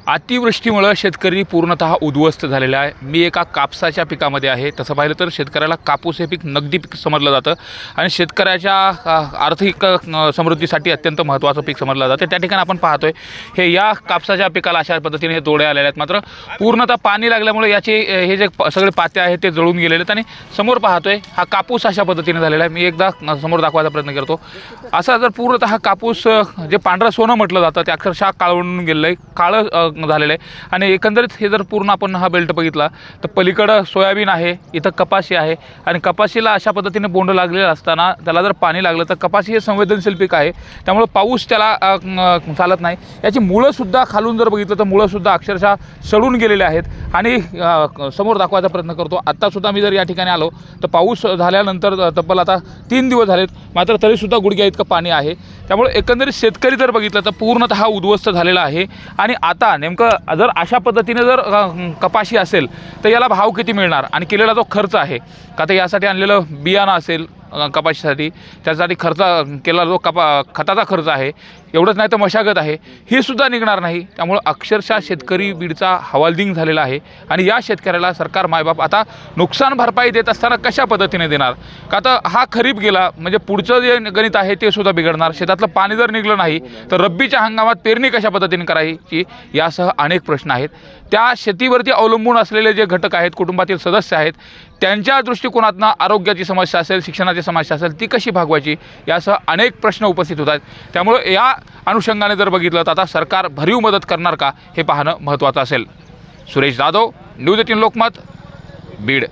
अतिवृष्टीमुळे शेतकरी पूर्णतः उद्ध्वस्त झालेला आहे। मी एका कापसाच्या पिकामध्ये आहे। तसं पाहिलं तर शेतकऱ्याला कापूस हे पीक नगदी पीक समजलं जातं आणि शेतकऱ्याच्या आर्थिक समृद्धीसाठी अत्यंत महत्त्वाचं पीक समजलं जातं। त्या ठिकाणी आपण पाहतोय हे या कापसाच्या पिकाला अशा पद्धतीने तोडे आलेले आहेत। मात्र पूर्णतः पाणी लागल्यामुळे याचे हे जे सगळे पाते आहेत ते जळून गेलेले आहेत आणि समोर पाहतोय हा कापूस अशा पद्धतीने झालेला आहे। मी एकदा समोर दाखवायचा प्रयत्न करतो। असा जर पूर्णतः हा कापूस जे पांढरं सोनं म्हटलं जातं ते अक्षरशः काळवून गेलेलं आहे, काळं झालेलं आहे। आणि एकंदरीत हे जर पूर्ण आपण हा बेल्ट बघितला तर पलीकडे सोयाबीन आहे, इथं कपाशी आहे आणि कपाशीला अशा पद्धतीने बोंड लागलेलं असताना त्याला जर पाणी लागलं तर कपाशी हे संवेदनशील पीक आहे, त्यामुळे पाऊस त्याला चालत नाही। याची मुळं सुद्धा खालून जर बघितलं तर मुळं सुद्धा अक्षरशः सडून गेलेले आहेत आणि समोर दाखवायचा प्रयत्न करतो। आता सुद्धा मी जर या ठिकाणी आलो तर पाऊस झाल्यानंतर तब्बल आता 3 दिवस झालेत, मात्र तरीसुद्धा गुडघ्या इतकं पाणी आहे। त्यामुळे एकंदरीत शेतकरी जर बघितलं तर पूर्णतः उद्ध्वस्त झालेला आहे। आणि आता नेमकं जर अशा पद्धतीने जर कपाशी असेल तर याला भाव किती मिळणार आणि केलेला जो खर्च आहे का तर यासाठी आणलेलं बियाणं असेल कपाशीसाठी, त्यासाठी खर्च केलेला जो खताचा खर्च आहे, एवढंच नाही तर मशागत आहे, हे सुद्धा निघणार नाही। त्यामुळे अक्षरशः शेतकरी बीडचा हवालदिंग झालेला आहे आणि या शेतकऱ्याला सरकार मायबाप आता नुकसान भरपाई देत असताना कशा पद्धतीने देणार, का तर हा खरीप गेला म्हणजे पुढचं जे गणित आहे ते सुद्धा बिघडणार। शेतातलं पाणी जर निघलं नाही तर रब्बीच्या हंगामात पेरणी कशा पद्धतीने करायची यासह अनेक प्रश्न आहेत। त्या शेतीवरती अवलंबून असलेले जे घटक आहेत, कुटुंबातील सदस्य आहेत, त्यांच्या दृष्टिकोनातून आरोग्याची समस्या असेल, शिक्षणाची समस्या असेल, ती कशी भागवायची यासह अनेक प्रश्न उपस्थित होत आहेत। त्यामुळे या अनुषंगाने जर बघितलं तर आता सरकार भरीव मदत करणार का हे पाहणं महत्त्वाचं असेल। सुरेश जाधव, न्यूज 18 लोकमत, बीड।